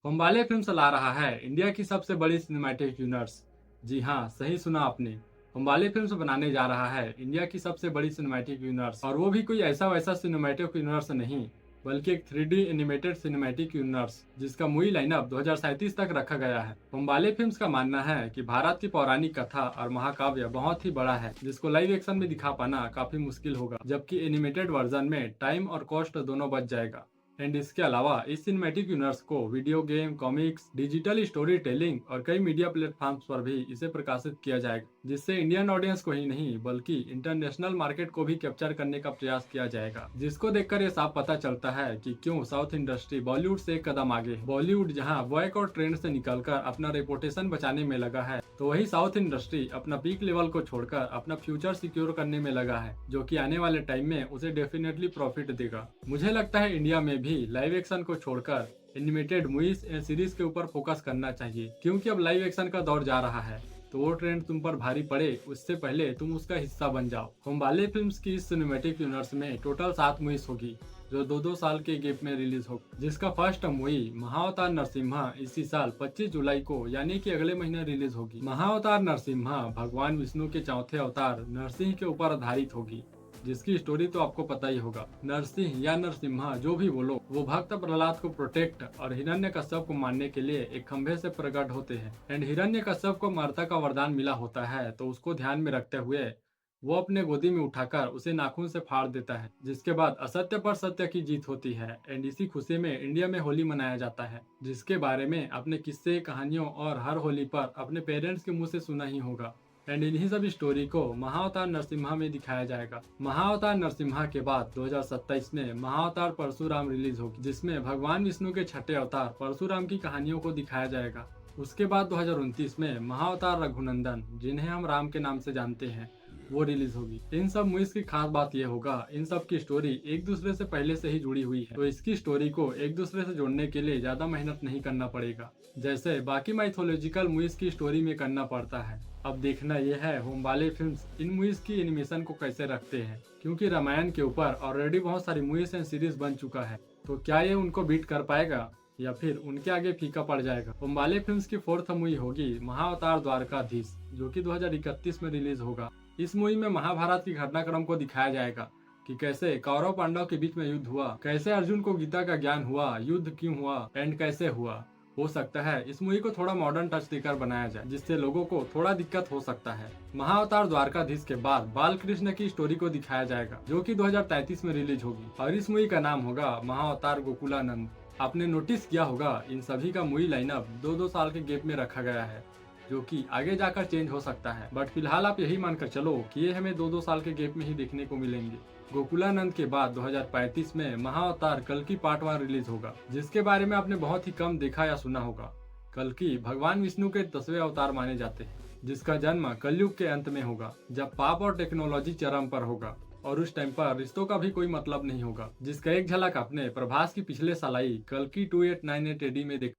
बम्बाले films ला रहा है India की सबसे बड़ी सिनेमैटिक यूनिवर्स। जी हाँ, सही सुना आपने। बम्बाले फिल्म्स बनाने जा रहा है इंडिया की सबसे बड़ी सिनेमैटिक यूनिवर्स, और वो भी कोई ऐसा वैसा सिनेमैटिक यूनिवर्स नहीं, बल्कि एक 3D एनिमेटेड सिनेमैटिक यूनिवर्स जिसका मूवी लाइनअप 2037 तक रखा गया है। बम्बाले फिल्म्स का मानना है कि भारत की पौराणिक कथा और महाकाव्य बहुत ही बड़ा है, जिसको लाइव एक्शन में दिखा पाना काफी मुश्किल होगा, जबकि एनिमेटेड वर्जन में टाइम और कॉस्ट दोनों बच जाएगा। एंड इसके अलावा इस सिनेमैटिक यूनिवर्स को video game, comics, digital story telling और कई मीडिया प्लेटफॉर्म्स पर भी इसे प्रकाशित किया जाएगा, जिससे इंडियन ऑडियंस को ही नहीं बल्कि इंटरनेशनल मार्केट को भी कैप्चर करने का प्रयास किया जाएगा। जिसको देखकर ये साफ पता चलता है कि क्यों साउथ इंडस्ट्री बॉलीवुड से एक कदम आगे है। बॉलीवुड जहां बॉयकॉट ट्रेंड से निकलकर अपना रेपुटेशन बचाने में लगा है, तो वही साउथ इंडस्ट्री अपना पीक लेवल को छोड़कर अपना फ्यूचर सिक्योर करने में लगा है, जो कि आने वाले टाइम में उसे डेफिनेटली प्रॉफिट देगा। मुझे लगता है इंडिया में भी लाइव एक्शन को छोड़कर एनिमेटेड मूवीज एंड सीरीज के ऊपर फोकस करना चाहिए, क्योंकि अब लाइव एक्शन का दौर जा रहा है। तो वो ट्रेंड तुम पर भारी पड़े उससे पहले तुम उसका हिस्सा बन जाओ। बम्बाले फिल्म्स की इस सिनेमैटिक यूनिवर्स में टोटल 7 मूवीज होगी, जो दो दो साल के गैप में रिलीज हो, जिसका फर्स्ट मूवी महाअवतार नरसिम्हा इसी साल 25 जुलाई को यानी कि अगले महीने रिलीज होगी। महाअवतार नरसिम्हा भगवान विष्णु के चौथे अवतार नरसिंह के ऊपर आधारित होगी, जिसकी स्टोरी तो आपको पता ही होगा। नरसिंह या नरसिम्हा जो भी बोलो, वो भक्त प्रहलाद को प्रोटेक्ट और हिरण्यकश्यप को मारने के लिए एक खंभे से प्रकट होते हैं। एंड हिरण्यकश्यप को माता का वरदान मिला होता है, तो उसको ध्यान में रखते हुए वो अपने गोदी में उठाकर उसे नाखून से फाड़ देता है, जिसके बाद असत्य पर सत्य की जीत होती है। एंड इसी खुशी में इंडिया में होली मनाया जाता है, जिसके बारे में अपने किस्से, कहानियों और हर होली पर अपने पेरेंट्स के मुंह से सुना ही होगा। एंड इन्हीं सब स्टोरी को महाअवतार नरसिम्हा में दिखाया जाएगा। महाअवतार नरसिम्हा के बाद 2027 में महाअवतार परशुराम रिलीज होगी, जिसमें भगवान विष्णु के छठे अवतार परशुराम की कहानियों को दिखाया जाएगा। उसके बाद 2029 में महाअवतार रघुनंदन, जिन्हें हम राम के नाम से जानते हैं, वो रिलीज होगी। इन सब मूवीज की खास बात यह होगा, इन सब की स्टोरी एक दूसरे से पहले से ही जुड़ी हुई है, तो इसकी स्टोरी को एक दूसरे से जोड़ने के लिए ज्यादा मेहनत नहीं करना पड़ेगा, जैसे बाकी माइथोलॉजिकल मूवीज की स्टोरी में करना पड़ता है। अब देखना यह है बम्बाले फिल्म्स इन मूवीज की एनिमेशन को कैसे रखते हैं, क्योंकि रामायण के ऊपर ऑलरेडी बहुत सारी मूवीज एंड सीरीज बन चुका है, तो क्या ये उनको बीट कर पाएगा या फिर उनके आगे फीका पड़ जाएगा। बम्बाले फिल्म्स की फोर्थ मूवी होगी महाअवतार द्वारकाधीश, जो कि 2031 में रिलीज होगा। इस मूवी में महाभारत की घटनाक्रम को दिखाया जाएगा कि कैसे कौरव पांडव के बीच में युद्ध हुआ, कैसे अर्जुन को गीता का ज्ञान हुआ, युद्ध क्यों हुआ एंड कैसे हुआ। हो सकता है इस मूवी को थोड़ा मॉडर्न टच देकर बनाया जाए, जिससे लोगों को थोड़ा दिक्कत हो सकता है। महाअवतार द्वारकाधीश के बाद बाल कृष्ण की स्टोरी को दिखाया जाएगा, जो कि 2033 में रिलीज होगी, और इस मूवी का नाम होगा महाअवतार गोकुलानंद। आपने नोटिस किया होगा इन सभी का मूवी लाइनअप दो दो साल के गैप में रखा गया है, जो कि आगे जाकर चेंज हो सकता है, बट फिलहाल आप यही मानकर चलो कि ये हमें दो दो साल के गैप में ही देखने को मिलेंगे। गोकुलानंद के बाद 2035 में महाअवतार कल्कि पार्ट 1 रिलीज होगा, जिसके बारे में आपने बहुत ही कम देखा या सुना होगा। कल्कि भगवान विष्णु के 10वें अवतार माने जाते हैं, जिसका जन्म कलयुग के अंत में होगा, जब पाप और टेक्नोलॉजी चरम पर होगा, और उस टाइम पर रिश्तों का भी कोई मतलब नहीं होगा, जिसका एक झलक आपने प्रभास की पिछले साल आई कल्कि 2898 AD में देखा।